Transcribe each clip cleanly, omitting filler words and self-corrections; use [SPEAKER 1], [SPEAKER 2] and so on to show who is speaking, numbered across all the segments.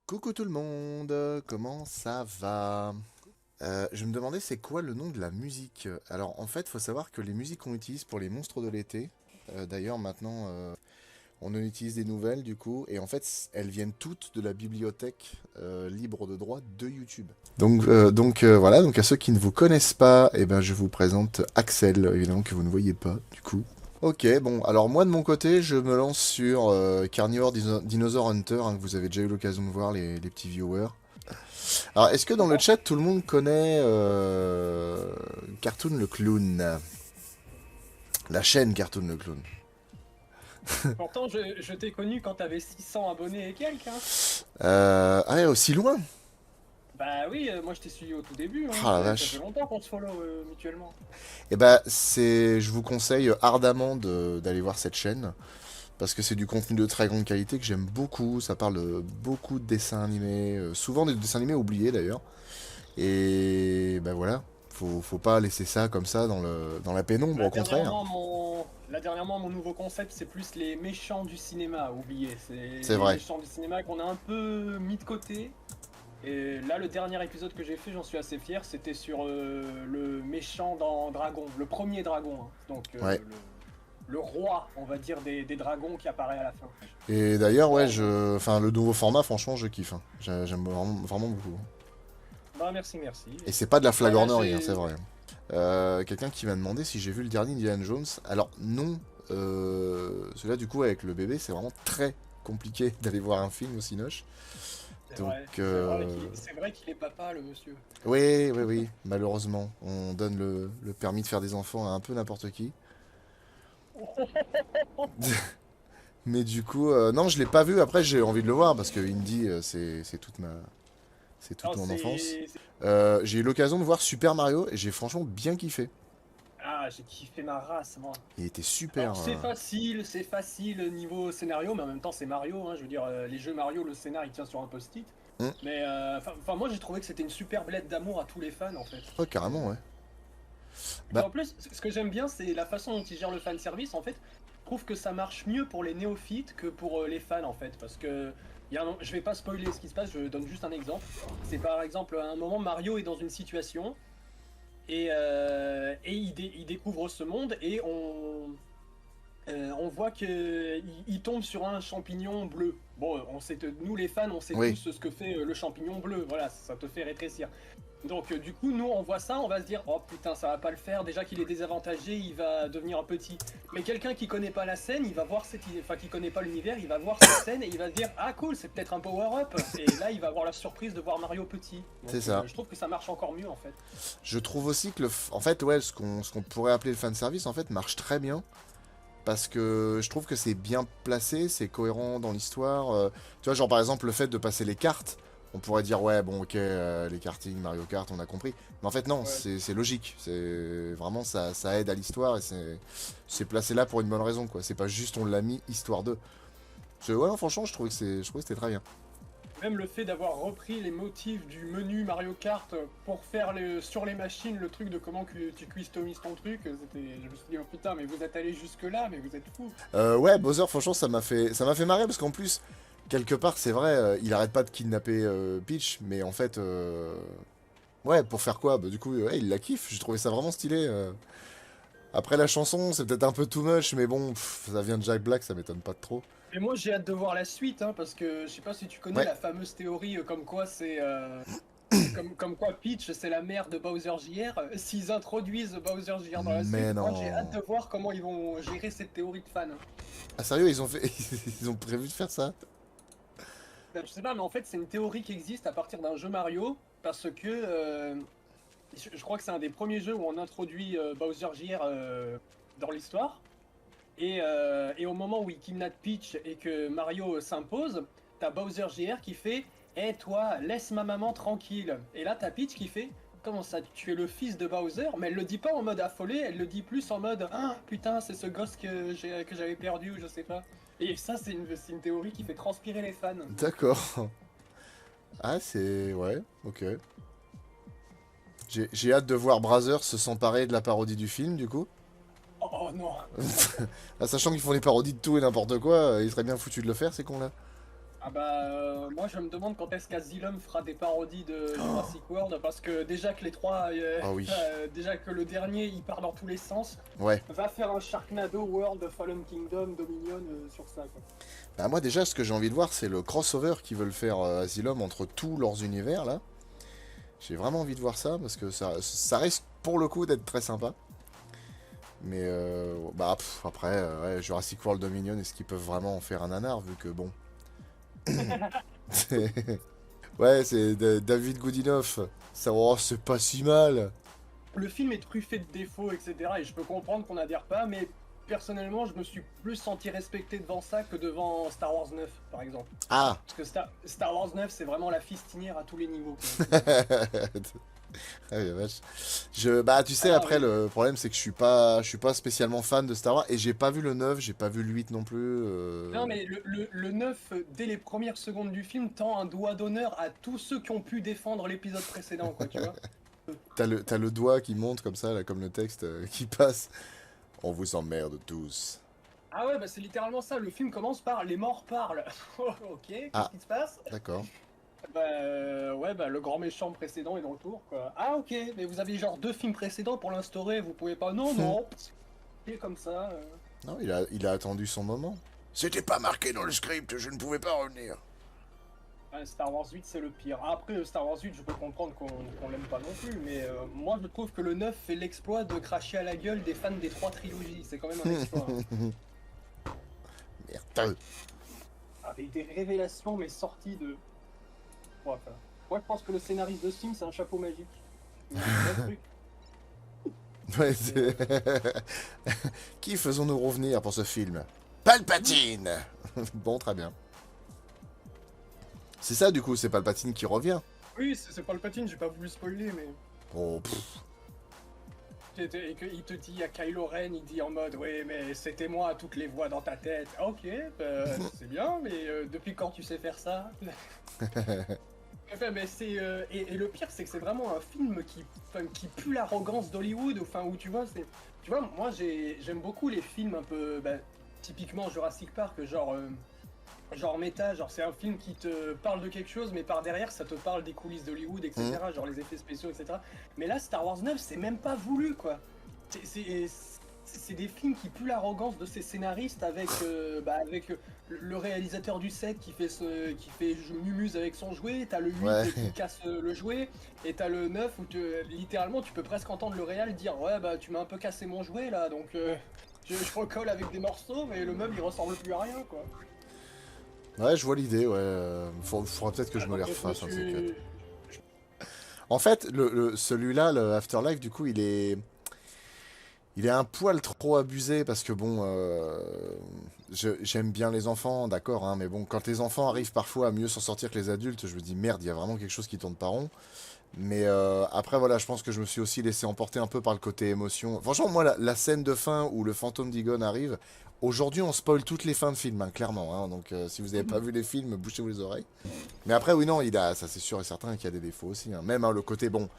[SPEAKER 1] Coucou tout le monde, comment ça va? Je me demandais c'est quoi le nom de la musique. Alors en fait, faut savoir que les musiques qu'on utilise pour les monstres de l'été, d'ailleurs maintenant on en utilise des nouvelles du coup, et en fait elles viennent toutes de la bibliothèque libre de droit de YouTube. Voilà, donc à ceux qui ne vous connaissent pas, eh ben, je vous présente Axel, évidemment que vous ne voyez pas du coup. Ok, bon, alors moi de mon côté, je me lance sur Carnivore Dinosaur Hunter, hein, que vous avez déjà eu l'occasion de voir, les petits viewers. Alors, est-ce que dans le chat, tout le monde connaît Cartoon le Clown? La chaîne Cartoon le Clown.
[SPEAKER 2] Pourtant, je t'ai connu quand t'avais 600 abonnés et quelques, hein.
[SPEAKER 1] Ah ouais, aussi loin?
[SPEAKER 2] Bah oui, moi je t'ai suivi au tout début, hein.
[SPEAKER 1] Ah la
[SPEAKER 2] Ça fait
[SPEAKER 1] vache.
[SPEAKER 2] longtemps qu'on se follow mutuellement.
[SPEAKER 1] Eh ben, je vous conseille ardemment d'aller voir cette chaîne. Parce que c'est du contenu de très grande qualité que j'aime beaucoup. Ça parle de beaucoup de dessins animés, souvent des dessins animés oubliés d'ailleurs. Et ben voilà, faut pas laisser ça comme ça dans la pénombre,
[SPEAKER 2] Là,
[SPEAKER 1] au contraire.
[SPEAKER 2] dernièrement, mon nouveau concept, c'est plus les méchants du cinéma, oublié. C'est
[SPEAKER 1] C'est
[SPEAKER 2] les
[SPEAKER 1] vrai.
[SPEAKER 2] méchants du cinéma qu'on a un peu mis de côté. Et là, le dernier épisode que j'ai fait, j'en suis assez fier, c'était sur le méchant dans Dragon, le premier dragon, hein. Donc
[SPEAKER 1] Ouais.
[SPEAKER 2] le roi, on va dire, des dragons qui apparaît à la fin.
[SPEAKER 1] Et d'ailleurs, ouais,
[SPEAKER 2] Bon,
[SPEAKER 1] enfin, le nouveau format, franchement, je kiffe, hein. J'aime vraiment, vraiment beaucoup.
[SPEAKER 2] bah merci, merci.
[SPEAKER 1] Et c'est pas de la
[SPEAKER 2] Bah là,
[SPEAKER 1] flagornerie, hein, c'est vrai. Quelqu'un qui m'a demandé si j'ai vu le dernier Indiana Jones. Alors, non. Celui-là, du coup, avec le bébé, c'est vraiment très compliqué d'aller voir un film aussi noche. Donc,
[SPEAKER 2] C'est vrai qu'il est papa, le monsieur.
[SPEAKER 1] oui, oui, oui, malheureusement, on donne le permis de faire des enfants à un peu n'importe qui. Mais du coup, non, je l'ai pas vu. Après, j'ai envie de le voir parce que Indy, c'est toute
[SPEAKER 2] Alors,
[SPEAKER 1] mon enfance.
[SPEAKER 2] c'est...
[SPEAKER 1] J'ai eu l'occasion de voir Super Mario et j'ai franchement bien kiffé.
[SPEAKER 2] Ah, j'ai kiffé ma race, moi.
[SPEAKER 1] Il était super.
[SPEAKER 2] Alors, c'est facile niveau scénario, mais en même temps, c'est Mario, hein. Je veux dire, les jeux Mario, le scénar, il tient sur un post-it.
[SPEAKER 1] Hmm.
[SPEAKER 2] Mais, moi, j'ai trouvé que c'était une super lettre d'amour à tous les fans, en fait.
[SPEAKER 1] Oh, carrément, ouais.
[SPEAKER 2] Et
[SPEAKER 1] Bah,
[SPEAKER 2] en plus, ce que j'aime bien, c'est la façon dont ils gèrent le fan service. En fait, je trouve que ça marche mieux pour les néophytes que pour les fans, en fait. Parce que, je vais pas spoiler ce qui se passe, je donne juste un exemple. C'est par exemple, à un moment, Mario est dans une situation et il découvre ce monde et on voit qu'il tombe sur un champignon bleu. Bon, nous les fans, on sait tous
[SPEAKER 1] oui,
[SPEAKER 2] ce que fait le champignon bleu. Voilà, ça te fait rétrécir. Donc du coup, nous, on voit ça, on va se dire, oh putain, ça va pas le faire. Déjà qu'il est désavantagé, il va devenir un petit. Mais quelqu'un qui connaît pas la scène, il va voir qui connaît pas l'univers, il va voir cette scène et il va se dire, ah cool, c'est peut-être un power-up. Et là, il va avoir la surprise de voir Mario petit. Donc
[SPEAKER 1] c'est ça.
[SPEAKER 2] je trouve que ça marche encore mieux en fait.
[SPEAKER 1] Je trouve aussi que en fait, ouais, ce qu'on pourrait appeler le fanservice, en fait, marche très bien. Parce que je trouve que c'est bien placé, c'est cohérent dans l'histoire. Tu vois, genre par exemple, le fait de passer les cartes, on pourrait dire, ouais, bon, ok, les karting, Mario Kart, on a compris. Mais en fait, non,
[SPEAKER 2] Ouais.
[SPEAKER 1] c'est logique. C'est vraiment, ça aide à l'histoire et c'est placé là pour une bonne raison, quoi. C'est pas juste on l'a mis histoire de. Ouais, non, franchement, je trouvais que c'était très bien.
[SPEAKER 2] Même le fait d'avoir repris les motifs du menu Mario Kart pour faire sur les machines le truc de comment que tu customises ton truc, je me suis dit oh putain mais vous êtes allé jusque là mais vous êtes fous.
[SPEAKER 1] Ouais, Bowser, franchement, ça m'a fait marrer parce qu'en plus, quelque part, c'est vrai, il arrête pas de kidnapper Peach, mais en fait, ouais, pour faire quoi? Bah, du coup, ouais, il la kiffe. J'ai trouvé ça vraiment stylé. Après la chanson, c'est peut-être un peu too much, mais bon, ça vient de Jack Black, ça m'étonne pas de trop.
[SPEAKER 2] Et moi j'ai hâte de voir la suite hein, parce que je sais pas si tu connais
[SPEAKER 1] Ouais,
[SPEAKER 2] la fameuse théorie comme quoi comme quoi Peach c'est la mère de Bowser Jr. S'ils introduisent Bowser Jr. dans la
[SPEAKER 1] mais
[SPEAKER 2] suite, moi j'ai hâte
[SPEAKER 1] non.
[SPEAKER 2] de voir comment ils vont gérer cette théorie de fan.
[SPEAKER 1] Ah sérieux, ils ont fait, ils ont prévu de faire ça?
[SPEAKER 2] Ben, je sais pas mais en fait c'est une théorie qui existe à partir d'un jeu Mario parce que je crois que c'est un des premiers jeux où on introduit Bowser Jr. Dans l'histoire. Et au moment où il kidnappe Peach et que Mario s'impose, t'as Bowser Jr. qui fait Eh toi, laisse ma maman tranquille. Et là, t'as Peach qui fait Comment ça, tu es le fils de Bowser? Mais elle le dit pas en mode affolé, elle le dit plus en mode Ah putain, c'est ce gosse que j'avais perdu ou je sais pas. Et ça, c'est une théorie qui fait transpirer les fans.
[SPEAKER 1] D'accord. Ah, c'est... Ouais, ok. J'ai hâte de voir Brazzers se s'emparer de la parodie du film, du coup.
[SPEAKER 2] Oh, oh non.
[SPEAKER 1] Ah, sachant qu'ils font les parodies de tout et n'importe quoi, ils seraient bien foutus de le faire, ces cons-là.
[SPEAKER 2] Ah bah moi je me demande quand est-ce qu'Asylum fera des parodies de Jurassic World parce que déjà que les trois,
[SPEAKER 1] Ah oui.
[SPEAKER 2] déjà que le dernier il part dans tous les sens,
[SPEAKER 1] Ouais.
[SPEAKER 2] va faire un Sharknado World, Fallen Kingdom, Dominion sur ça quoi.
[SPEAKER 1] Bah moi déjà ce que j'ai envie de voir c'est le crossover qu'ils veulent faire Asylum entre tous leurs univers là. J'ai vraiment envie de voir ça parce que ça risque pour le coup d'être très sympa. Mais bah après ouais, Jurassic World Dominion, est-ce qu'ils peuvent vraiment en faire un nanar vu que bon. Ouais, c'est David Goodinoff. Ça c'est pas si mal.
[SPEAKER 2] Le film est truffé de défauts etc. Et je peux comprendre qu'on n'adhère pas, mais personnellement je me suis plus senti respecté devant ça que devant Star Wars 9 par exemple.
[SPEAKER 1] Ah.
[SPEAKER 2] Parce que Star Wars 9 c'est vraiment la fistinière à tous les niveaux quoi.
[SPEAKER 1] Ah oui, la vache. Bah, tu sais,
[SPEAKER 2] Ah
[SPEAKER 1] après,
[SPEAKER 2] oui.
[SPEAKER 1] le problème, c'est que je suis pas spécialement fan de Star Wars. Et j'ai pas vu le 9, j'ai pas vu le 8 non plus.
[SPEAKER 2] Non, mais le 9, dès les premières secondes du film, tend un doigt d'honneur à tous ceux qui ont pu défendre l'épisode précédent, quoi, tu vois.
[SPEAKER 1] T'as le doigt qui monte comme ça, là, comme le texte qui passe. On vous emmerde tous.
[SPEAKER 2] Ah ouais, bah c'est littéralement ça, le film commence par «Les morts parlent». Ok, qu'est-ce
[SPEAKER 1] Ah,
[SPEAKER 2] qui se passe?
[SPEAKER 1] d'accord.
[SPEAKER 2] Bah ouais, bah le grand méchant précédent est de retour, quoi. Ah ok, mais vous avez genre 2 films précédents pour l'instaurer, vous pouvez pas... Non, non, c'est comme ça.
[SPEAKER 1] Non, il a attendu son moment. C'était pas marqué dans le script, je ne pouvais pas revenir.
[SPEAKER 2] Ouais, Star Wars 8 c'est le pire. Après Star Wars 8 je peux comprendre qu'on l'aime pas non plus, mais moi je trouve que le 9 fait l'exploit de cracher à la gueule des fans des 3 trilogies, c'est quand même un exploit. Hein.
[SPEAKER 1] Merde.
[SPEAKER 2] Avec des révélations mais sorties de... Ouais, enfin, moi je pense que le scénariste de Sim c'est un chapeau magique. Il a un vrai truc.
[SPEAKER 1] Ouais,
[SPEAKER 2] Mais,
[SPEAKER 1] Qui faisons-nous revenir pour ce film? Palpatine. Bon, très bien. C'est ça, du coup, c'est Palpatine qui revient.
[SPEAKER 2] oui, c'est pas le patine, j'ai pas voulu spoiler, mais...
[SPEAKER 1] Oh, pff.
[SPEAKER 2] Et qu'il te dit à Kylo Ren, il dit en mode ouais mais c'était moi toutes les voix dans ta tête. Ah, ok, c'est bien, mais depuis quand tu sais faire ça? Enfin, mais c'est et le pire c'est que c'est vraiment un film qui pue l'arrogance d'Hollywood. Enfin où tu vois tu vois moi j'aime beaucoup les films un peu bah, typiquement Jurassic Park genre méta, genre c'est un film qui te parle de quelque chose mais par derrière ça te parle des coulisses d'Hollywood
[SPEAKER 1] Hmm.
[SPEAKER 2] etc. Genre les effets spéciaux etc. Mais là Star Wars 9 c'est même pas voulu quoi. C'est c'est- c'est des films qui puent l'arrogance de ces scénaristes avec le réalisateur du 7 qui fait mumuse avec son jouet, t'as le 8
[SPEAKER 1] Ouais.
[SPEAKER 2] qui casse le jouet, et t'as le 9 où littéralement tu peux presque entendre le réal dire ouais bah tu m'as un peu cassé mon jouet là donc je recolle avec des morceaux mais le meuble il ressemble plus à rien quoi.
[SPEAKER 1] Ouais, je vois l'idée, ouais. Faudra peut-être que je
[SPEAKER 2] Ah,
[SPEAKER 1] me les
[SPEAKER 2] donc, je me
[SPEAKER 1] refasse, un de ces quatre.
[SPEAKER 2] suis...
[SPEAKER 1] En fait, celui-là, le Afterlife, du coup, il est un poil trop abusé parce que bon, j'aime bien les enfants, d'accord, hein, mais bon, quand les enfants arrivent parfois à mieux s'en sortir que les adultes, je me dis merde, il y a vraiment quelque chose qui tourne pas rond. Mais après, voilà, je pense que je me suis aussi laissé emporter un peu par le côté émotion. Franchement, moi, la scène de fin où le fantôme d'Egon arrive, aujourd'hui, on spoil toutes les fins de films, hein, clairement. Hein, donc, si vous n'avez pas vu les films, bouchez-vous les oreilles. Mais après, oui, non, ça c'est sûr et certain qu'il y a des défauts aussi. Hein. Même hein, le côté, bon,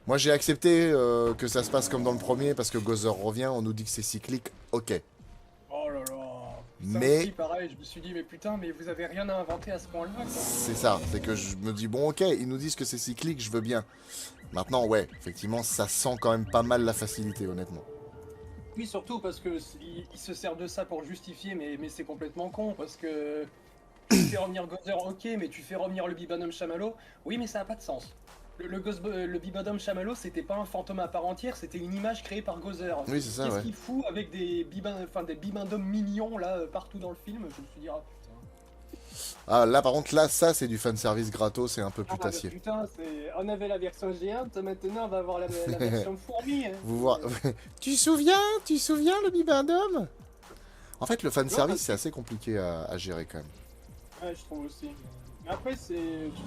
[SPEAKER 1] moi j'ai accepté que ça se passe comme dans le premier parce que Gozer revient, on nous dit que c'est cyclique, ok.
[SPEAKER 2] Oh là là. Ça
[SPEAKER 1] Mais
[SPEAKER 2] aussi pareil, je me suis dit mais putain mais vous avez rien à inventer à ce point-là quoi.
[SPEAKER 1] c'est ça, c'est que je me dis, bon, ok, ils nous disent que c'est cyclique, je veux bien. Maintenant, ouais, effectivement, ça sent quand même pas mal la facilité, honnêtement.
[SPEAKER 2] Oui, surtout parce que il se sert de ça pour justifier, mais c'est complètement con parce que tu fais revenir Gozer, ok, mais tu fais revenir le Bibonum Chamallow, oui, mais ça a pas de sens. Le Bibonum Chamallow, c'était pas un fantôme à part entière, c'était une image créée par Gozer.
[SPEAKER 1] Oui, c'est ça,
[SPEAKER 2] Qu'est-ce
[SPEAKER 1] ouais.
[SPEAKER 2] qu'il fout avec des Bibendums mignons là partout dans le film? Je me suis dit, ah putain.
[SPEAKER 1] Ah, là, par contre, là, ça, c'est du fanservice gratos, c'est un peu
[SPEAKER 2] Ah bah
[SPEAKER 1] putassier.
[SPEAKER 2] putain, on avait la version géante, maintenant on va avoir la version fourmi. Hein.
[SPEAKER 1] Vous voir... tu souviens le Bibendum? En fait, le
[SPEAKER 2] Non,
[SPEAKER 1] fanservice,
[SPEAKER 2] parce
[SPEAKER 1] c'est
[SPEAKER 2] que
[SPEAKER 1] assez compliqué à gérer quand même.
[SPEAKER 2] ouais, je trouve aussi. Mais après, tu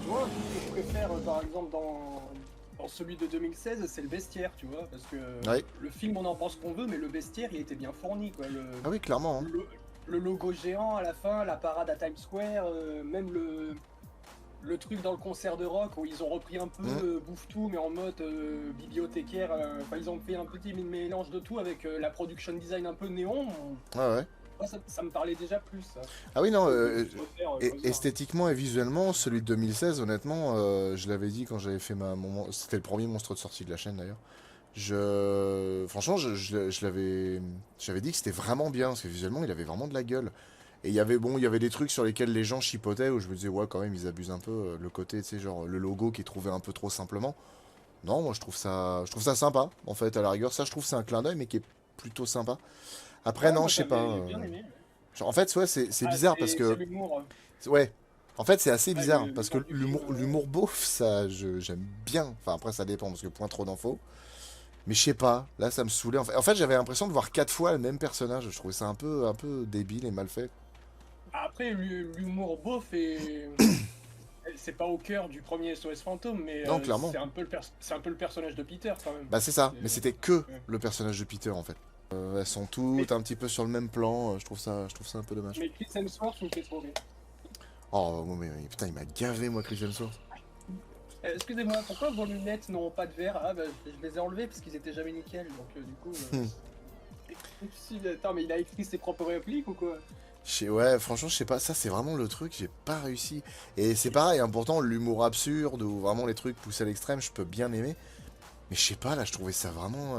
[SPEAKER 2] vois, un truc que je préfère, par exemple, dans celui de 2016, c'est le bestiaire, tu vois, parce que
[SPEAKER 1] Ouais.
[SPEAKER 2] le film, on en pense qu'on veut, mais le bestiaire, il était bien fourni, quoi.
[SPEAKER 1] Ah oui, clairement. Hein.
[SPEAKER 2] Le logo géant à la fin, la parade à Times Square, même le truc dans le concert de rock où ils ont repris un peu Bouffe Tout, mais en mode bibliothécaire. Enfin, ils ont fait un petit mélange de tout avec la production design un peu néon.
[SPEAKER 1] Ouais, ouais.
[SPEAKER 2] moi, ça me parlait déjà plus, ça.
[SPEAKER 1] Ah oui, non,
[SPEAKER 2] Auteur, Bowser.
[SPEAKER 1] esthétiquement et visuellement, celui de 2016, honnêtement, je l'avais dit quand j'avais fait c'était le premier monstre de sortie de la chaîne d'ailleurs. Franchement, j'avais dit que c'était vraiment bien, parce que visuellement, il avait vraiment de la gueule. Et il y avait des trucs sur lesquels les gens chipotaient, où je me disais, ouais, quand même, ils abusent un peu. Le côté, tu sais, genre, le logo qui est trouvé un peu trop simplement. Non, moi, je trouve ça sympa, en fait, à la rigueur. Ça, je trouve que c'est un clin d'œil, mais qui est plutôt sympa. Après,
[SPEAKER 2] Ouais,
[SPEAKER 1] non,
[SPEAKER 2] moi,
[SPEAKER 1] je sais pas.
[SPEAKER 2] j'avais bien aimé. Ouais.
[SPEAKER 1] En fait, ouais, c'est
[SPEAKER 2] Ah,
[SPEAKER 1] bizarre, parce
[SPEAKER 2] c'est
[SPEAKER 1] que
[SPEAKER 2] l'humour.
[SPEAKER 1] ouais. En fait, c'est assez
[SPEAKER 2] Ouais,
[SPEAKER 1] bizarre parce que
[SPEAKER 2] l'humour du film.
[SPEAKER 1] l'humour beauf, ça, j'aime bien. Enfin, après, ça dépend parce que point trop d'infos. Mais je sais pas. Là, ça me saoulait. En fait, j'avais l'impression de voir 4 fois le même personnage. Je trouvais ça un peu débile et mal fait.
[SPEAKER 2] Après, l'humour beauf c'est pas au cœur du premier SOS Fantôme, mais
[SPEAKER 1] Non, clairement.
[SPEAKER 2] c'est un peu le personnage de Peter quand même.
[SPEAKER 1] Bah, c'est ça. Mais c'était que
[SPEAKER 2] Ouais.
[SPEAKER 1] le personnage de Peter, en fait. Elles sont
[SPEAKER 2] Mais,
[SPEAKER 1] toutes un petit peu sur le même plan. Je trouve ça un peu dommage.
[SPEAKER 2] mais Chris Hemsworth me fait trop rire.
[SPEAKER 1] Oh, mais putain, il m'a gavé, moi, Chris Hemsworth.
[SPEAKER 2] Excusez-moi, pourquoi vos lunettes n'ont pas de verre? Ah bah je les ai enlevées parce qu'ils étaient jamais nickel, donc du coup... Attends, mais il a écrit ses propres répliques ou quoi?
[SPEAKER 1] Ouais, franchement, je sais pas, ça c'est vraiment le truc, j'ai pas réussi. Et c'est pareil, hein, pourtant, l'humour absurde ou vraiment les trucs poussés à l'extrême, je peux bien aimer. Mais je sais pas, là, je trouvais ça vraiment.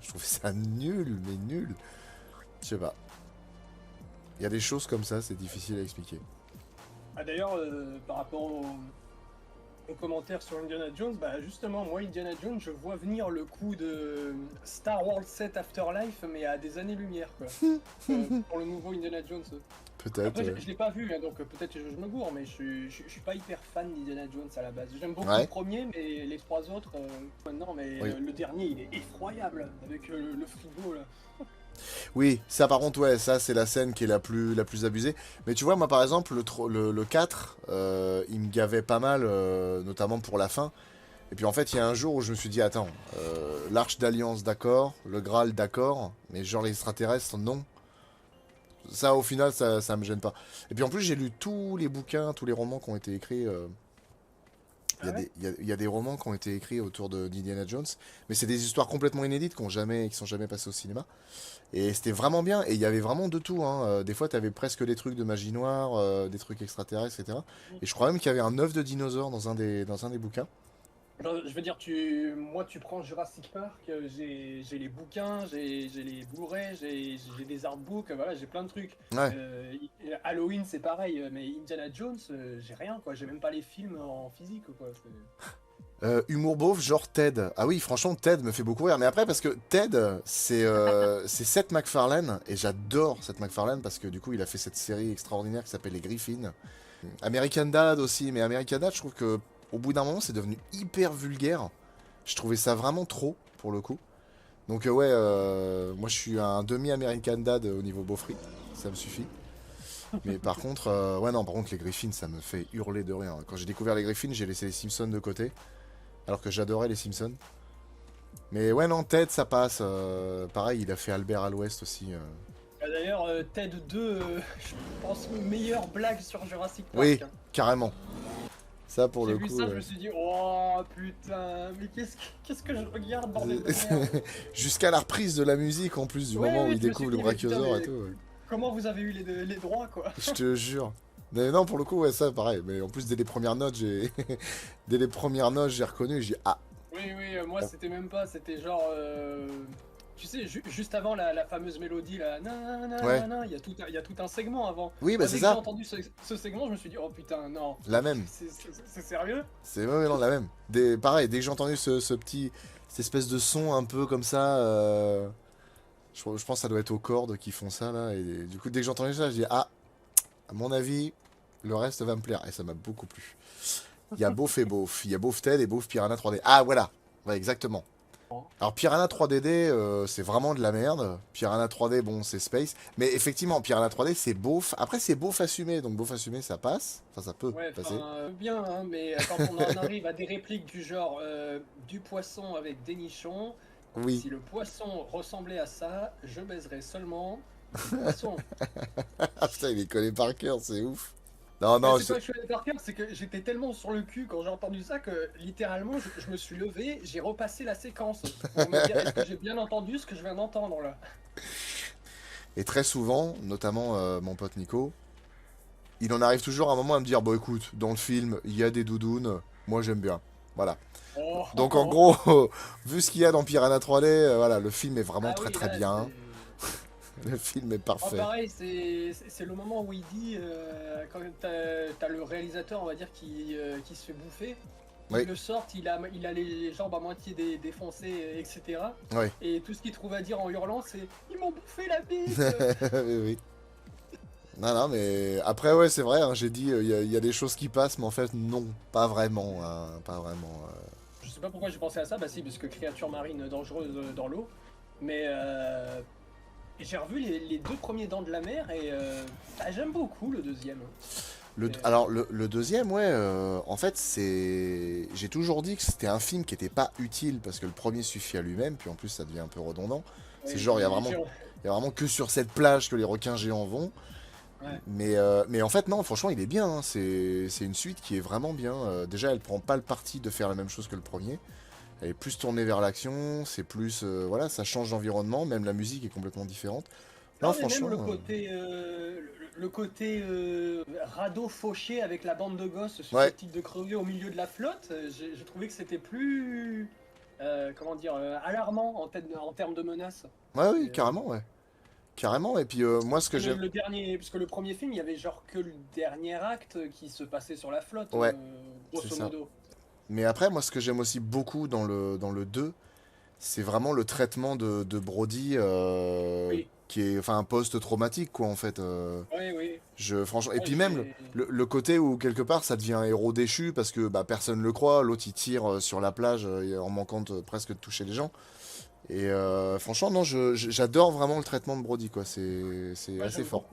[SPEAKER 1] Je trouvais ça nul, mais nul. Je sais pas. Il y a des choses comme ça, c'est difficile à expliquer.
[SPEAKER 2] Ah d'ailleurs, par rapport aux commentaires sur Indiana Jones, bah justement, moi Indiana Jones, je vois venir le coup de Star Wars 7 Afterlife, mais à des années-lumière, quoi. Pour le nouveau Indiana Jones.
[SPEAKER 1] Peut-être.
[SPEAKER 2] Après, je l'ai pas vu, hein, donc peut-être que je me gourre, mais je suis pas hyper fan d'Indiana Jones à la base. J'aime beaucoup
[SPEAKER 1] Ouais.
[SPEAKER 2] le premier, mais les trois autres, maintenant, mais
[SPEAKER 1] Oui.
[SPEAKER 2] le dernier, il est effroyable, avec le frigo, là.
[SPEAKER 1] Oui, ça par contre, ouais, ça c'est la scène qui est la plus abusée. Mais tu vois, moi par exemple, le 4, il me gavait pas mal, notamment pour la fin. Et puis en fait, il y a un jour où je me suis dit, attends, l'Arche d'Alliance, d'accord, le Graal, d'accord, mais genre les extraterrestres, non. Ça, au final, ça me gêne pas. Et puis en plus, j'ai lu tous les bouquins, tous les romans qui ont été écrits.
[SPEAKER 2] Ah ouais?
[SPEAKER 1] Il y a des romans qui ont été écrits autour d'Indiana Jones, mais c'est des histoires complètement inédites qui sont jamais passées au cinéma. Et c'était vraiment bien, et il y avait vraiment de tout, hein. Des fois, t'avais presque des trucs de magie noire, des trucs extraterrestres, etc. Et je crois même qu'il y avait un œuf de dinosaure dans un des bouquins.
[SPEAKER 2] Genre, je veux dire, moi, tu prends Jurassic Park, j'ai les bouquins, j'ai les Blu-ray, j'ai des artbooks, voilà, j'ai plein de trucs.
[SPEAKER 1] Ouais.
[SPEAKER 2] Halloween, c'est pareil, mais Indiana Jones, j'ai rien, quoi. J'ai même pas les films en physique, quoi.
[SPEAKER 1] Humour beauf, genre Ted. Ah oui, franchement, Ted me fait beaucoup rire. Mais après, parce que Ted, c'est Seth MacFarlane, et j'adore Seth MacFarlane parce que du coup, il a fait cette série extraordinaire qui s'appelle Les Griffins. American Dad aussi, mais American Dad, je trouve que au bout d'un moment, c'est devenu hyper vulgaire. Je trouvais ça vraiment trop, pour le coup. Donc ouais, moi je suis un demi-American Dad au niveau beaufry, ça me suffit. Mais par contre, ouais non, par contre les Griffins, ça me fait hurler de rire. Quand j'ai découvert les Griffins, j'ai laissé les Simpsons de côté, alors que j'adorais les Simpsons. Mais ouais non, Ted, ça passe. Pareil, il a fait Albert à l'Ouest aussi.
[SPEAKER 2] D'ailleurs, Ted 2, je pense, meilleure blague sur Jurassic Park.
[SPEAKER 1] Oui,
[SPEAKER 2] Hein.
[SPEAKER 1] carrément. Ça pour
[SPEAKER 2] J'ai
[SPEAKER 1] le
[SPEAKER 2] vu
[SPEAKER 1] coup.
[SPEAKER 2] ça, je me suis dit, oh putain, mais qu'est-ce que je regarde, bordel de merde.
[SPEAKER 1] Jusqu'à la reprise de la musique en plus, du
[SPEAKER 2] Ouais,
[SPEAKER 1] moment où
[SPEAKER 2] ouais,
[SPEAKER 1] il
[SPEAKER 2] je me suis
[SPEAKER 1] découvre le
[SPEAKER 2] dit, mais putain,
[SPEAKER 1] brachiosaure et
[SPEAKER 2] mais
[SPEAKER 1] tout. Ouais.
[SPEAKER 2] comment vous avez eu les droits, quoi?
[SPEAKER 1] Je te jure. Mais non, pour le coup, ouais, ça, pareil. Mais en plus, dès les premières notes, dès les premières notes, j'ai reconnu. J'ai dit, ah,
[SPEAKER 2] Oui, oui, moi c'était même pas, c'était genre. Tu sais, juste avant la fameuse mélodie, là,
[SPEAKER 1] ouais.
[SPEAKER 2] il y a tout un segment avant.
[SPEAKER 1] Oui, bah
[SPEAKER 2] Moi,
[SPEAKER 1] c'est
[SPEAKER 2] dès que j'ai
[SPEAKER 1] ça.
[SPEAKER 2] entendu ce segment, je me suis dit, oh putain, non.
[SPEAKER 1] La même.
[SPEAKER 2] C'est sérieux?
[SPEAKER 1] C'est ouais, non, la même. Pareil, dès que j'ai entendu cette espèce de son un peu comme ça, je pense que ça doit être aux cordes qui font ça là. Et du coup, dès que j'ai entendu ça, je dis, ah, à mon avis, le reste va me plaire. Et ça m'a beaucoup plu. Il y a Beauf et Beauf. Il y a Beauf Ted et Beauf Piranha 3D. Ah, voilà. Ouais, exactement. Alors Piranha 3DD, c'est vraiment de la merde. Piranha 3D, bon, c'est space. Mais effectivement, Piranha 3D, c'est beauf. Après, c'est beauf assumé. Donc beauf assumé, ça passe. Enfin, ça peut
[SPEAKER 2] Ouais,
[SPEAKER 1] passer.
[SPEAKER 2] bien, hein, mais quand on en arrive à des répliques du genre du poisson avec des nichons,
[SPEAKER 1] Oui.
[SPEAKER 2] si le poisson ressemblait à ça, je baiserais seulement du poisson.
[SPEAKER 1] Ah putain, il les connaît par cœur, c'est ouf. Non, non,
[SPEAKER 2] C'est pas que je suis allé par cœur, c'est que j'étais tellement sur le cul quand j'ai entendu ça que littéralement je me suis levé, j'ai repassé la séquence pour me dire est-ce que j'ai bien entendu ce que je viens d'entendre là.
[SPEAKER 1] Et très souvent, notamment mon pote Nico, il en arrive toujours à un moment à me dire, bon écoute, dans le film, il y a des doudounes, moi j'aime bien. Voilà. Donc en
[SPEAKER 2] Oh,
[SPEAKER 1] gros, vu ce qu'il y a dans Piranha 3D, voilà, le film est vraiment
[SPEAKER 2] ah
[SPEAKER 1] très
[SPEAKER 2] oui,
[SPEAKER 1] très
[SPEAKER 2] là,
[SPEAKER 1] bien.
[SPEAKER 2] c'est.
[SPEAKER 1] Le film est
[SPEAKER 2] Oh,
[SPEAKER 1] parfait.
[SPEAKER 2] pareil, c'est le moment où il dit, quand t'as le réalisateur, on va dire, qui se fait bouffer,
[SPEAKER 1] Oui,
[SPEAKER 2] il le sort, il a les jambes à moitié défoncées, etc.
[SPEAKER 1] oui.
[SPEAKER 2] Et tout ce qu'il trouve à dire en hurlant, c'est «Ils m'ont bouffé la bite!»
[SPEAKER 1] Oui, oui. Non, non, mais après, ouais, c'est vrai, hein, j'ai dit, il y a des choses qui passent, mais en fait, non, pas vraiment, hein, pas vraiment.
[SPEAKER 2] Je sais pas pourquoi j'ai pensé à ça, bah si, parce que créature marine dangereuse dans l'eau. Mais j'ai revu les deux premiers Dents de la Mer et bah, j'aime beaucoup le deuxième.
[SPEAKER 1] Alors, le deuxième, ouais, en fait, c'est. J'ai toujours dit que c'était un film qui était pas utile parce que le premier suffit à lui-même, puis en plus, ça devient un peu redondant. C'est
[SPEAKER 2] Oui,
[SPEAKER 1] genre, il y a vraiment que sur cette plage que les requins géants vont.
[SPEAKER 2] ouais.
[SPEAKER 1] Mais en fait, non, franchement, il est bien. Hein. C'est une suite qui est vraiment bien. Déjà, elle prend pas le parti de faire la même chose que le premier. Elle est plus tournée vers l'action. C'est plus. Voilà, ça change d'environnement. Même la musique est complètement différente. Non,
[SPEAKER 2] Non, mais même
[SPEAKER 1] franchement.
[SPEAKER 2] le côté radeau fauché avec la bande de gosses
[SPEAKER 1] Ouais,
[SPEAKER 2] susceptibles de crever au milieu de la flotte, j'ai trouvé que c'était plus, comment dire, alarmant en termes de menaces.
[SPEAKER 1] ouais,
[SPEAKER 2] Et,
[SPEAKER 1] oui, carrément, ouais. Carrément. Et puis, moi, ce que j'aime.
[SPEAKER 2] le dernier, parce que le premier film, il y avait genre que le dernier acte qui se passait sur la flotte,
[SPEAKER 1] Ouais, c'est
[SPEAKER 2] grosso
[SPEAKER 1] ça.
[SPEAKER 2] modo.
[SPEAKER 1] Mais après, moi, ce que j'aime aussi beaucoup dans le 2, c'est vraiment le traitement de Brody,
[SPEAKER 2] Oui,
[SPEAKER 1] qui est enfin un post-traumatique, quoi, en fait.
[SPEAKER 2] oui, oui.
[SPEAKER 1] Franchement, et
[SPEAKER 2] Ouais,
[SPEAKER 1] puis même le côté où quelque part ça devient un héros déchu parce que bah, personne le croit, l'autre il tire sur la plage en manquant presque de toucher les gens. Et franchement, non, j'adore vraiment le traitement de Brody, quoi. C'est
[SPEAKER 2] Moi,
[SPEAKER 1] assez fort.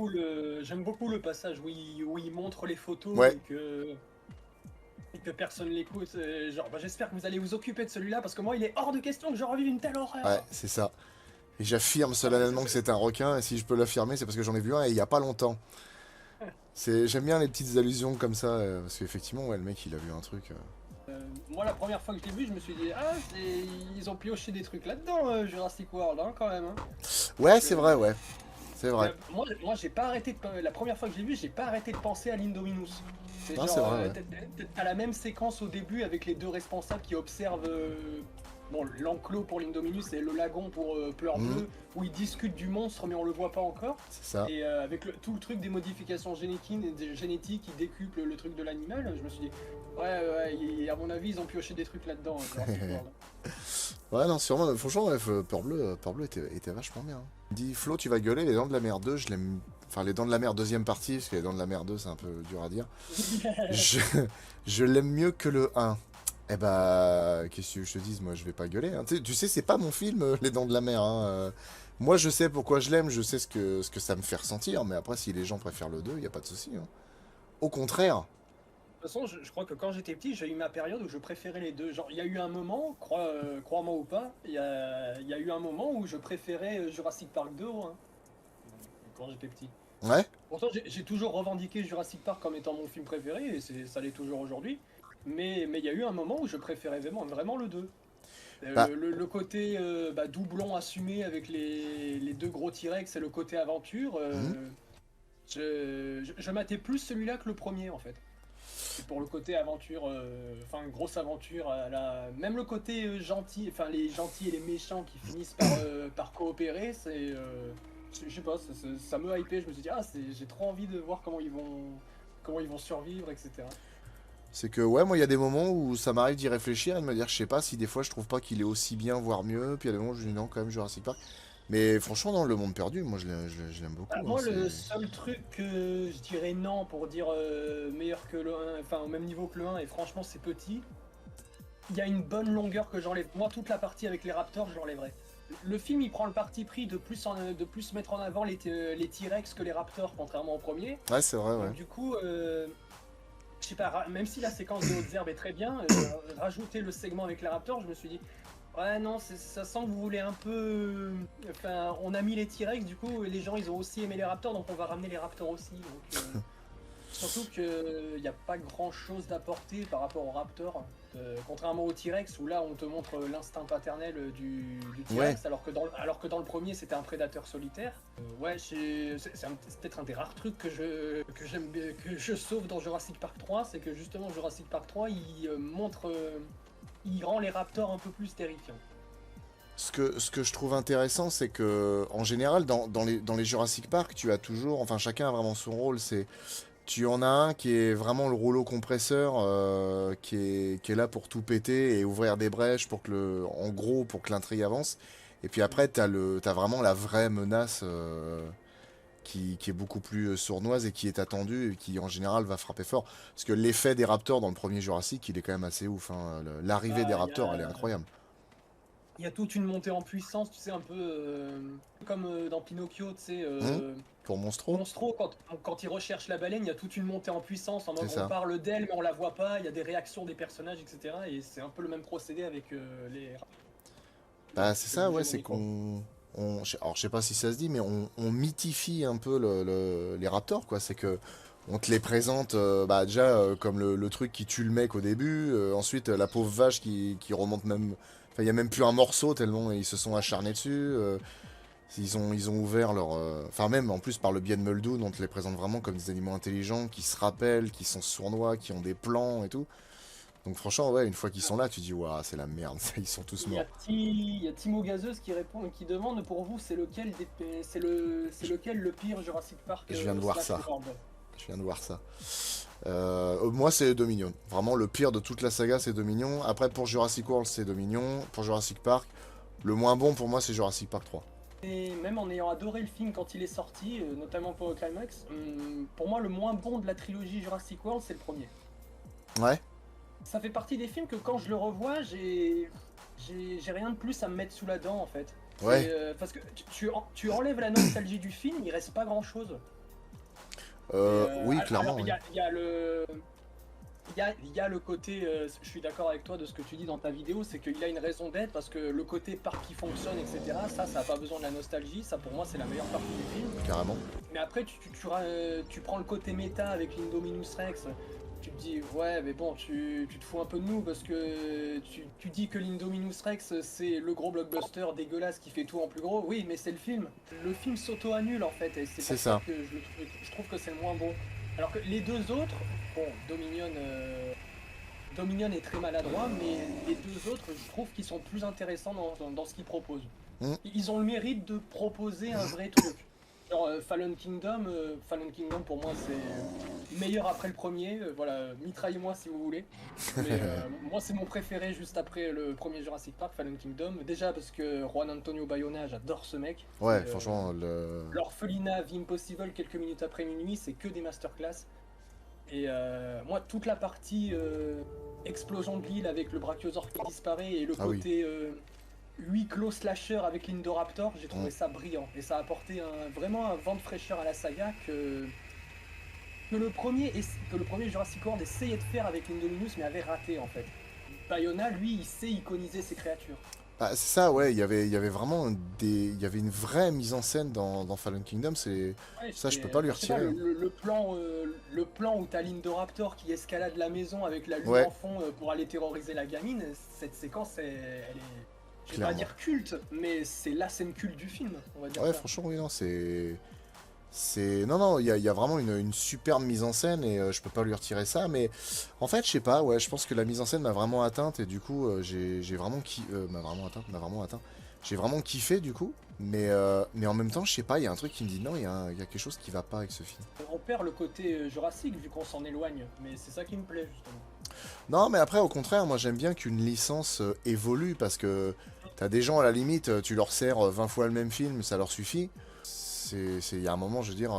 [SPEAKER 2] j'aime beaucoup le passage où il montre les photos
[SPEAKER 1] Ouais,
[SPEAKER 2] et que personne l'écoute. Genre, bah, j'espère que vous allez vous occuper de celui-là parce que moi, il est hors de question que je revive une telle
[SPEAKER 1] ouais,
[SPEAKER 2] horreur.
[SPEAKER 1] c'est ça. Et j'affirme
[SPEAKER 2] Non, mais
[SPEAKER 1] solennellement que c'est un requin, et si je peux l'affirmer, c'est parce que j'en ai vu un et il y a pas longtemps. J'aime bien les petites allusions comme ça, parce qu'effectivement, ouais, le mec il a vu un truc.
[SPEAKER 2] moi, la première fois que je l'ai vu, je me suis dit, ah, ils ont pioché des trucs là-dedans, Jurassic World, hein, quand même. Hein.
[SPEAKER 1] Ouais, c'est
[SPEAKER 2] Que-
[SPEAKER 1] vrai, ouais. C'est vrai.
[SPEAKER 2] moi j'ai pas arrêté la première fois que je l'ai vu, j'ai pas arrêté de penser à l'Indominus. C'est
[SPEAKER 1] Non, c'est
[SPEAKER 2] genre,
[SPEAKER 1] vrai, ouais.
[SPEAKER 2] t'as la même séquence au début avec les deux responsables qui observent bon, l'enclos pour l'Indominus et le lagon pour Pleur
[SPEAKER 1] Mhm,
[SPEAKER 2] Bleue, où ils discutent du monstre mais on le voit pas encore.
[SPEAKER 1] c'est ça.
[SPEAKER 2] Et avec tout le truc des modifications génétiques qui décuplent le truc de l'animal, je me suis dit, ouais, à mon avis, ils ont pioché des trucs là-dedans, Jurassic World.
[SPEAKER 1] Ouais, non, sûrement. Franchement, ouais, Peur Bleu était vachement bien. Il dit Flo, tu vas gueuler, Les Dents de la Mer 2, je l'aime. Enfin, Les Dents de la Mer deuxième partie, parce que Les Dents de la Mer 2, c'est un peu dur à dire. Je, je l'aime mieux que le 1. Eh bah, qu'est-ce que je te dise, moi je vais pas gueuler. Hein. Tu sais, c'est pas mon film, Les Dents de la Mer. Hein. Moi je sais pourquoi je l'aime, je sais ce que ça me fait ressentir, mais après, si les gens préfèrent le 2, y a pas de souci. Hein. Au contraire.
[SPEAKER 2] De toute façon, je crois que quand j'étais petit, j'ai eu ma période où je préférais les deux. Genre, il y a eu un moment, crois-moi ou pas, il y a eu un moment où je préférais Jurassic Park 2 au 1, quand j'étais petit.
[SPEAKER 1] Ouais.
[SPEAKER 2] Pourtant, j'ai toujours revendiqué Jurassic Park comme étant mon film préféré, et ça l'est toujours aujourd'hui. Mais il y a eu un moment où je préférais vraiment le 2.
[SPEAKER 1] Bah,
[SPEAKER 2] Le côté bah, doublon assumé avec les deux gros T-Rex et le côté aventure,
[SPEAKER 1] mhm,
[SPEAKER 2] je matais plus celui-là que le premier en fait. Et pour le côté aventure, enfin grosse aventure, même le côté gentil, enfin les gentils et les méchants qui finissent par coopérer, je sais pas, ça me hypait, je me suis dit, ah, j'ai trop envie de voir comment ils vont survivre, etc.
[SPEAKER 1] c'est que, ouais, moi il y a des moments où ça m'arrive d'y réfléchir et de me dire, je sais pas si des fois je trouve pas qu'il est aussi bien, voire mieux, puis il y a des moments où je dis non, quand même, Jurassic Park. Mais franchement, dans Le Monde Perdu, moi je l'aime
[SPEAKER 2] Bah,
[SPEAKER 1] beaucoup. Hein,
[SPEAKER 2] moi, le seul truc que je dirais non pour dire meilleur que le 1, enfin au même niveau que le 1, et franchement c'est petit, il y a une bonne longueur que j'enlève. Moi, toute la partie avec les Raptors, je l'enlèverais. Le film, il prend le parti pris de plus mettre en avant les T-Rex que les Raptors, contrairement au premier.
[SPEAKER 1] Ouais, c'est vrai, ouais.
[SPEAKER 2] Donc du coup, je sais pas, même si la séquence de hautes herbes est très bien, rajouter le segment avec les Raptors, je me suis dit, ouais non, ça sent que vous voulez un peu... Enfin, on a mis les T-Rex, du coup, les gens, ils ont aussi aimé les Raptors, donc on va ramener les Raptors aussi. Donc, Surtout qu'il n'y a pas grand chose d'apporté par rapport au Raptor. Contrairement au T-Rex, où là on te montre l'instinct paternel du
[SPEAKER 1] Ouais.
[SPEAKER 2] T-Rex, alors que dans le premier c'était un prédateur solitaire. Ouais, c'est peut-être un des rares trucs que j'aime que je sauve dans Jurassic Park 3, c'est que justement Jurassic Park 3 il rend les Raptors un peu plus terrifiants.
[SPEAKER 1] Ce que je trouve intéressant, c'est que en général, dans les Jurassic Park, tu as toujours, enfin chacun a vraiment son rôle. Tu en as un qui est vraiment le rouleau compresseur, qui est là pour tout péter et ouvrir des brèches en gros, pour que l'intrigue avance. Et puis après, t'as vraiment la vraie menace, qui est beaucoup plus sournoise et qui est attendue et qui en général va frapper fort. Parce que l'effet des Raptors dans le premier Jurassic, il est quand même assez ouf, hein. L'arrivée des
[SPEAKER 2] Ah,
[SPEAKER 1] Raptors, elle est incroyable.
[SPEAKER 2] il y a toute une montée en puissance, tu sais, un peu comme dans Pinocchio, tu sais,
[SPEAKER 1] Hum. Pour Monstro,
[SPEAKER 2] Monstro, quand il recherche la baleine, il y a toute une montée en puissance, en
[SPEAKER 1] c'est
[SPEAKER 2] mode on
[SPEAKER 1] ça.
[SPEAKER 2] parle d'elle mais on la voit pas, il y a des réactions des personnages, etc. Et c'est un peu le même procédé avec les...
[SPEAKER 1] Bah, c'est
[SPEAKER 2] Je vais
[SPEAKER 1] ça,
[SPEAKER 2] bouger
[SPEAKER 1] ouais,
[SPEAKER 2] mon
[SPEAKER 1] c'est
[SPEAKER 2] micro.
[SPEAKER 1] alors, je sais pas si ça se dit, mais on mythifie un peu les Raptors, quoi. C'est que on te les présente, bah, déjà, comme le truc qui tue le mec au début. Ensuite, la pauvre vache qui remonte même. Enfin, il y a même plus un morceau tellement ils se sont acharnés dessus. Ils ont ouvert leur. Enfin, même en plus, par le biais de Muldoon, on te les présente vraiment comme des animaux intelligents qui se rappellent, qui sont sournois, qui ont des plans et tout. Donc, franchement, ouais, une fois qu'ils sont là, tu dis, waouh, c'est la merde, ils sont tous morts.
[SPEAKER 2] Il y a Timo Gazeuse qui répond, qui demande pour vous c'est lequel c'est lequel le pire Jurassic Park
[SPEAKER 1] Je viens de voir
[SPEAKER 2] slash
[SPEAKER 1] ça.
[SPEAKER 2] World.
[SPEAKER 1] Je viens de voir ça. Moi, c'est Dominion. Vraiment, le pire de toute la saga, c'est Dominion. Après, pour Jurassic World, c'est Dominion. Pour Jurassic Park, le moins bon pour moi, c'est Jurassic Park 3.
[SPEAKER 2] Et même en ayant adoré le film quand il est sorti, notamment pour le climax, pour moi le moins bon de la trilogie Jurassic World c'est le premier.
[SPEAKER 1] Ouais,
[SPEAKER 2] Ça fait partie des films que quand je le revois, j'ai rien de plus à me mettre sous la dent en fait.
[SPEAKER 1] ouais.
[SPEAKER 2] Parce que tu enlèves la nostalgie du film, il reste pas grand chose.
[SPEAKER 1] Oui,
[SPEAKER 2] Alors
[SPEAKER 1] clairement, oui.
[SPEAKER 2] il y a le côté, je suis d'accord avec toi de ce que tu dis dans ta vidéo, c'est qu'il a une raison d'être parce que le côté parc qui fonctionne, etc. Ça a pas besoin de la nostalgie. Ça pour moi c'est la meilleure partie du film.
[SPEAKER 1] Carrément.
[SPEAKER 2] Mais après, tu prends le côté méta avec l'Indominus Rex. Tu te dis, ouais, mais bon, tu te fous un peu de nous parce que tu dis que l'Indominus Rex c'est le gros blockbuster dégueulasse qui fait tout en plus gros. Oui, mais c'est le film. Le film s'auto-annule en fait, et c'est
[SPEAKER 1] C'est
[SPEAKER 2] pour ça
[SPEAKER 1] ça.
[SPEAKER 2] que je trouve que c'est le moins bon. Alors que les deux autres, bon, Dominion est très maladroit, mais les deux autres, je trouve qu'ils sont plus intéressants dans ce qu'ils proposent.
[SPEAKER 1] Hmm.
[SPEAKER 2] Ils ont le mérite de proposer un vrai truc. Genre Fallen Kingdom pour moi c'est meilleur après le premier, voilà, mitraillez-moi si vous voulez. Mais moi c'est mon préféré juste après le premier Jurassic Park, Fallen Kingdom. Déjà parce que Juan Antonio Bayona, j'adore ce mec.
[SPEAKER 1] Ouais, franchement,
[SPEAKER 2] L'orphelinat, Vie Impossible, quelques minutes après minuit, c'est que des masterclass. Et moi toute la partie explosion de l'île avec le brachiosaure qui disparaît et le
[SPEAKER 1] Ah oui.
[SPEAKER 2] côté huis clos slasher avec l'Indoraptor, j'ai
[SPEAKER 1] Hmm.
[SPEAKER 2] trouvé ça brillant. Et ça a apporté vraiment un vent de fraîcheur à la saga que le premier Jurassic World essayait de faire avec l'Indominus mais avait raté en fait. Bayona, lui, il sait iconiser ses créatures.
[SPEAKER 1] Bah, c'est ça, ouais, il y avait vraiment il y avait une vraie mise en scène dans Fallen Kingdom,
[SPEAKER 2] Ouais,
[SPEAKER 1] ça, je peux pas lui
[SPEAKER 2] je sais pas,
[SPEAKER 1] retirer, hein.
[SPEAKER 2] le plan où t'as l'Indoraptor qui escalade la maison avec la lune
[SPEAKER 1] Ouais,
[SPEAKER 2] en fond pour aller terroriser la gamine, cette séquence, elle est, je vais pas
[SPEAKER 1] clairement.
[SPEAKER 2] dire culte, mais c'est la scène culte du film, on va dire
[SPEAKER 1] Ouais,
[SPEAKER 2] ça.
[SPEAKER 1] franchement, oui, non, non, non, il y a vraiment une superbe mise en scène et je peux pas lui retirer ça, mais en fait, je sais pas, ouais, je pense que la mise en scène m'a vraiment atteinte et du coup, j'ai vraiment m'a vraiment atteint. J'ai vraiment kiffé du coup, mais en même temps, je sais pas, il y a un truc qui me dit non, il y a quelque chose qui va pas avec ce film.
[SPEAKER 2] On perd le côté Jurassique vu qu'on s'en éloigne, mais c'est ça qui me plaît justement.
[SPEAKER 1] Non, mais après, au contraire, moi j'aime bien qu'une licence évolue parce que t'as des gens à la limite, tu leur sers 20 fois le même film, ça leur suffit. Il y a un moment, je veux dire,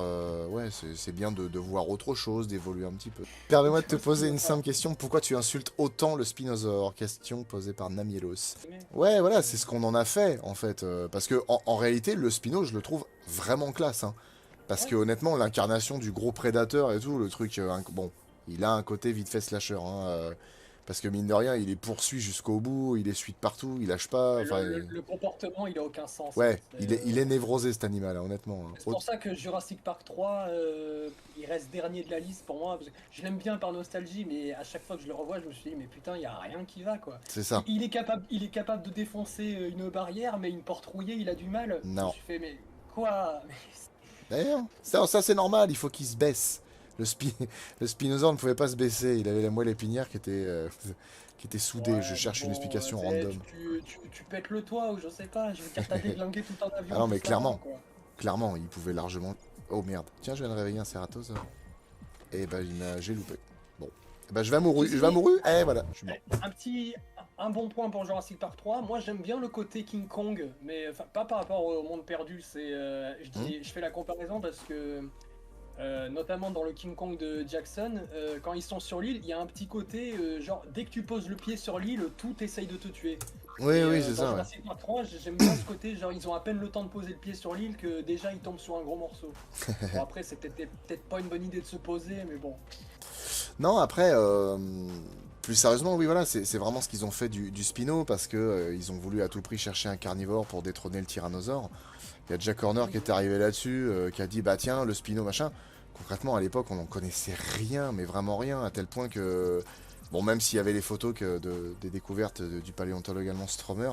[SPEAKER 1] ouais, c'est bien de voir autre chose, d'évoluer un petit peu. Permets-moi de te poser une simple question. Pourquoi tu insultes autant le Spinosaure? Question posée par Namielos. Ouais, voilà, c'est ce qu'on en a fait, en fait. Parce que, en réalité, le Spino, je le trouve vraiment classe, hein. Parce que,
[SPEAKER 2] Ouais,
[SPEAKER 1] honnêtement, l'incarnation du gros prédateur et tout, le truc, bon, il a un côté vite fait slasher, hein. Parce que mine de rien, il les poursuit jusqu'au bout, il les suit de partout, il lâche pas.
[SPEAKER 2] Ouais,
[SPEAKER 1] Enfin,
[SPEAKER 2] le comportement, il a aucun sens, hein.
[SPEAKER 1] ouais, il est névrosé cet animal, hein, honnêtement, hein.
[SPEAKER 2] C'est pour ça que Jurassic Park 3, il reste dernier de la liste pour moi. Parce que je l'aime bien par nostalgie, mais à chaque fois que je le revois, je me suis dit, mais putain, il y a rien qui va, quoi.
[SPEAKER 1] C'est ça.
[SPEAKER 2] Il est capable de défoncer une barrière, mais une porte rouillée, il a du mal. Je me
[SPEAKER 1] Non.
[SPEAKER 2] suis fait, mais quoi?
[SPEAKER 1] D'ailleurs, ça c'est normal, il faut qu'il se baisse. Le, spi... le spinosaure ne pouvait pas se baisser, il avait la moelle épinière qui était soudée. Je
[SPEAKER 2] Ouais, mais
[SPEAKER 1] cherche une
[SPEAKER 2] bon,
[SPEAKER 1] explication random.
[SPEAKER 2] tu pètes le toit, ou je sais pas, je veux dire, t'as déglingué tout un
[SPEAKER 1] Ah
[SPEAKER 2] avion
[SPEAKER 1] non, mais
[SPEAKER 2] juste là-bas,
[SPEAKER 1] clairement,
[SPEAKER 2] quoi.
[SPEAKER 1] clairement, il pouvait largement. Oh merde, tiens, je viens de réveiller un cératose. Et bah, j'ai loupé. Bon, eh ben, je vais mourir, je
[SPEAKER 2] Ceci
[SPEAKER 1] vais
[SPEAKER 2] dit,
[SPEAKER 1] mourir, eh voilà, je suis mort.
[SPEAKER 2] un bon point pour Jurassic Park 3. Moi, j'aime bien le côté King Kong, mais enfin, pas par rapport au monde perdu.
[SPEAKER 1] Hmm.
[SPEAKER 2] Je fais la comparaison parce que, notamment dans le King Kong de Jackson, quand ils sont sur l'île, il y a un petit côté, genre, dès que tu poses le pied sur l'île, tout essaye de te tuer.
[SPEAKER 1] Oui,
[SPEAKER 2] Et
[SPEAKER 1] oui, c'est
[SPEAKER 2] dans
[SPEAKER 1] ça, ouais.
[SPEAKER 2] Jurassic Park 3, j'aime bien ce côté, genre, ils ont à peine le temps de poser le pied sur l'île que déjà ils tombent sur un gros morceau. Bon, après, c'est peut-être pas une bonne idée de se poser, mais bon.
[SPEAKER 1] Non, après, plus sérieusement, oui, voilà, c'est vraiment ce qu'ils ont fait du Spino parce que ils ont voulu à tout prix chercher un carnivore pour détrôner le tyrannosaure. Il y a Jack Horner qui est arrivé là-dessus, qui a dit bah tiens, le Spino machin. Concrètement, à l'époque, on n'en connaissait rien, mais vraiment rien, à tel point que, bon, même s'il y avait les photos des découvertes du paléontologue allemand Stromer,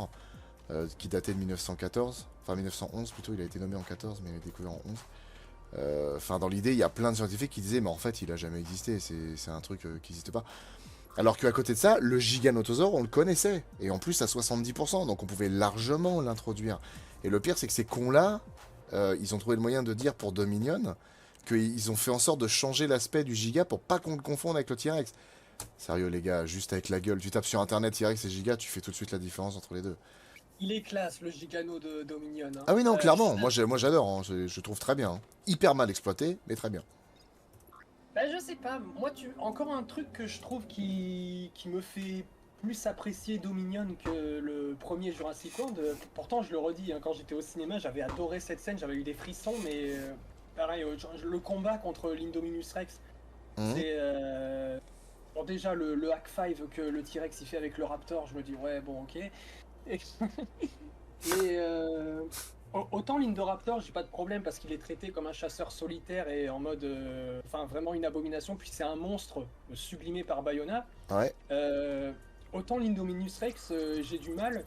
[SPEAKER 1] qui datait de 1914, enfin 1911 plutôt, il a été nommé en 14, mais il a été découvert en 11. Enfin, dans l'idée, il y a plein de scientifiques qui disaient, mais en fait, il a jamais existé, c'est un truc qui n'existe pas. Alors qu'à côté de ça, le giganotosaure, on le connaissait, et en plus à 70%, donc on pouvait largement l'introduire. Et le pire, c'est que ces cons-là, ils ont trouvé le moyen de dire pour Dominion qu'ils ont fait en sorte de changer l'aspect du giga pour pas qu'on le confonde avec le T-Rex. Sérieux, les gars, juste avec la gueule, tu tapes sur internet T-Rex et giga, tu fais tout de suite la différence entre les deux.
[SPEAKER 2] Il est classe, le Gigano de Dominion, hein.
[SPEAKER 1] Ah oui, non, clairement,
[SPEAKER 2] Je-
[SPEAKER 1] moi j'adore, hein, je trouve très bien, hein. Hyper mal exploité, mais très bien.
[SPEAKER 2] Bah, je sais pas, moi, encore un truc que je trouve qui me fait plus apprécier Dominion que le premier Jurassic World. Pourtant, je le redis, hein, quand j'étais au cinéma, j'avais adoré cette scène, j'avais eu des frissons, mais pareil, le combat contre l'Indominus Rex,
[SPEAKER 1] Mhm.
[SPEAKER 2] c'est. Bon, déjà, le hack 5 que le T-Rex il fait avec le Raptor, je me dis, ouais, bon, ok. Et- Mais autant l'Indoraptor, j'ai pas de problème parce qu'il est traité comme un chasseur solitaire et en mode. Enfin, vraiment une abomination, puis c'est un monstre sublimé par Bayona.
[SPEAKER 1] Ouais,
[SPEAKER 2] Euh, Autant l'Indominus Rex, j'ai du mal.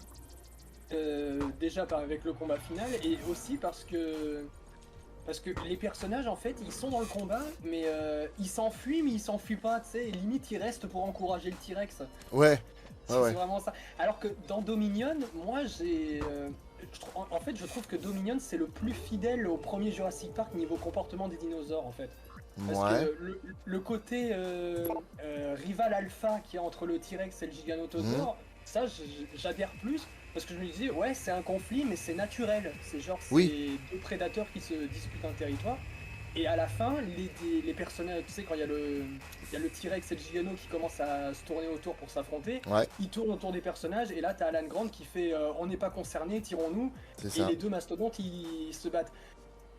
[SPEAKER 2] Déjà avec le combat final et aussi parce que. Parce que les personnages, en fait, ils sont dans le combat, mais ils s'enfuient, mais ils s'enfuient pas, tu sais. Limite, ils restent pour encourager le T-Rex.
[SPEAKER 1] ouais,
[SPEAKER 2] C'est
[SPEAKER 1] ouais, ouais.
[SPEAKER 2] vraiment ça. Alors que dans Dominion, moi j'ai. En fait, je trouve que Dominion c'est le plus fidèle au premier Jurassic Park niveau comportement des dinosaures en fait. Parce
[SPEAKER 1] Ouais.
[SPEAKER 2] que le côté rival alpha qu'il y a entre le T-Rex et le
[SPEAKER 1] Mhm.
[SPEAKER 2] Giganotosaure, ça j'adhère plus parce que je me disais, ouais, c'est un conflit, mais c'est naturel. C'est genre,
[SPEAKER 1] Oui,
[SPEAKER 2] c'est deux prédateurs qui se disputent un territoire. Et à la fin, les personnages, tu sais, quand il y a le T-Rex et le Gigano qui commencent à se tourner autour pour s'affronter,
[SPEAKER 1] ouais,
[SPEAKER 2] ils tournent autour des personnages, et là, t'as Alan Grant qui fait on n'est pas concernés, tirons-nous,
[SPEAKER 1] c'est
[SPEAKER 2] et
[SPEAKER 1] ça.
[SPEAKER 2] les deux mastodontes, ils se battent.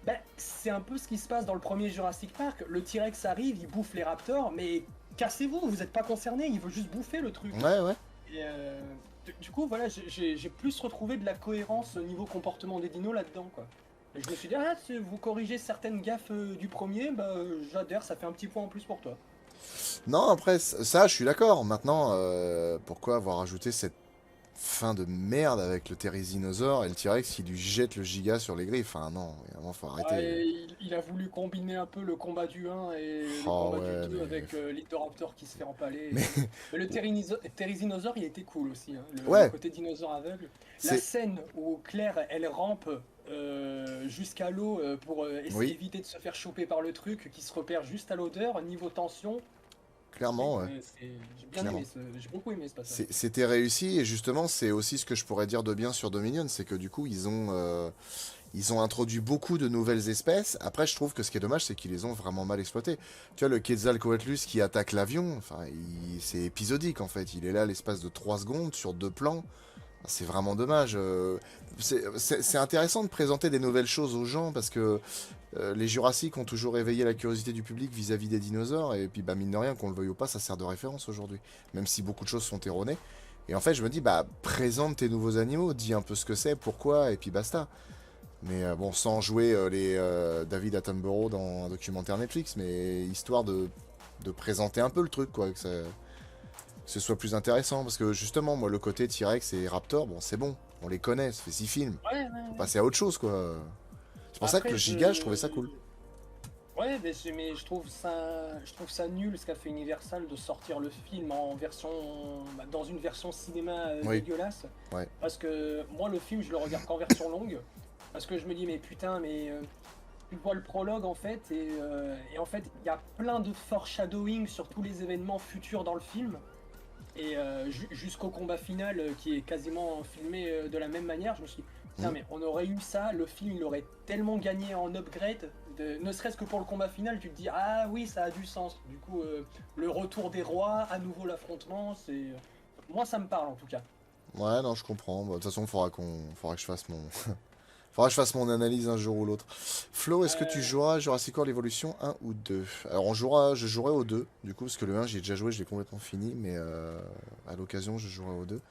[SPEAKER 2] Ben, c'est un peu ce qui se passe dans le premier Jurassic Park. Le T-Rex arrive, il bouffe les raptors, mais cassez-vous, vous n'êtes pas concernés, il veut juste bouffer le truc.
[SPEAKER 1] Ouais, ouais.
[SPEAKER 2] Et du coup, voilà, j'ai plus retrouvé de la cohérence au niveau comportement des dinos là-dedans, quoi. Et je me suis dit, ah, si vous corrigez certaines gaffes du premier, bah j'adhère, ça fait un petit point en plus pour toi.
[SPEAKER 1] Non, après, ça, je suis d'accord. Maintenant, pourquoi avoir ajouté cette fin de merde avec le Therizinosaure et le T-Rex qui lui jette le giga sur les griffes? Enfin, non, vraiment, faut arrêter.
[SPEAKER 2] Ouais, il a voulu combiner un peu le combat du 1 et le
[SPEAKER 1] Oh
[SPEAKER 2] combat du
[SPEAKER 1] ouais,
[SPEAKER 2] 2 avec l'Indoraptor qui se fait empaler et
[SPEAKER 1] mais
[SPEAKER 2] tout. Mais le Therizinosaure, il était cool aussi, hein, le
[SPEAKER 1] ouais,
[SPEAKER 2] côté dinosaure aveugle. La
[SPEAKER 1] c'est.
[SPEAKER 2] scène où Claire, elle rampe jusqu'à l'eau pour
[SPEAKER 1] Oui,
[SPEAKER 2] éviter de se faire choper par le truc qui se repère juste à l'odeur, niveau tension.
[SPEAKER 1] clairement, ouais,
[SPEAKER 2] J'ai bien
[SPEAKER 1] clairement.
[SPEAKER 2] aimé, j'ai beaucoup aimé ce passage.
[SPEAKER 1] C'était réussi et justement, c'est aussi ce que je pourrais dire de bien sur Dominion, c'est que du coup, ils ont introduit beaucoup de nouvelles espèces. Après, je trouve que ce qui est dommage, c'est qu'ils les ont vraiment mal exploitées. Tu vois, le Quetzalcoatlus qui attaque l'avion, enfin, c'est épisodique en fait. Il est là l'espace de 3 secondes sur 2 plans. C'est vraiment dommage. C'est intéressant de présenter des nouvelles choses aux gens parce que les Jurassic ont toujours éveillé la curiosité du public vis-à-vis des dinosaures. Et puis, bah, mine de rien, qu'on le veuille ou pas, ça sert de référence aujourd'hui. Même si beaucoup de choses sont erronées. Et en fait, je me dis, bah, présente tes nouveaux animaux, dis un peu ce que c'est, pourquoi, et puis basta. Mais bon, sans jouer les David Attenborough dans un documentaire Netflix, mais histoire de présenter un peu le truc, quoi, que ce soit plus intéressant. Parce que justement, moi, le côté T-Rex et Raptor, bon, c'est bon, on les connaît, ça fait 6 films.
[SPEAKER 2] Ouais, ouais,
[SPEAKER 1] Faut
[SPEAKER 2] ouais.
[SPEAKER 1] passer à autre chose, quoi. C'est pour ça que le
[SPEAKER 2] Après,
[SPEAKER 1] Giga, je trouvais ça cool.
[SPEAKER 2] ouais, mais je trouve ça nul ce qu'a fait Universal de sortir le film en version, dans une version cinéma
[SPEAKER 1] Oui,
[SPEAKER 2] dégueulasse.
[SPEAKER 1] ouais.
[SPEAKER 2] Parce que moi, le film, je le regarde qu'en version longue. Parce que je me dis, mais putain, tu vois le prologue en fait, et en fait, il y a plein de foreshadowing sur tous les événements futurs dans le film. Et jusqu'au combat final qui est quasiment filmé de la même manière, je me suis dit, putain,
[SPEAKER 1] Mhm.
[SPEAKER 2] mais on aurait eu ça, le film il aurait tellement gagné en upgrade, ne serait-ce que pour le combat final, tu te dis, ah oui, ça a du sens. Du coup, le retour des rois, à nouveau l'affrontement, moi ça me parle en tout cas.
[SPEAKER 1] Ouais, non, je comprends. Bah, de toute façon, faudra que je fasse mon. Faudra que je fasse mon analyse un jour ou l'autre. Flo, est-ce que tu
[SPEAKER 2] Euh,
[SPEAKER 1] joueras à Jurassic World Evolution 1 ou 2? Alors, je jouerai au 2, du coup, parce que le 1, j'ai déjà joué, je l'ai complètement fini, mais à l'occasion, je jouerai au 2.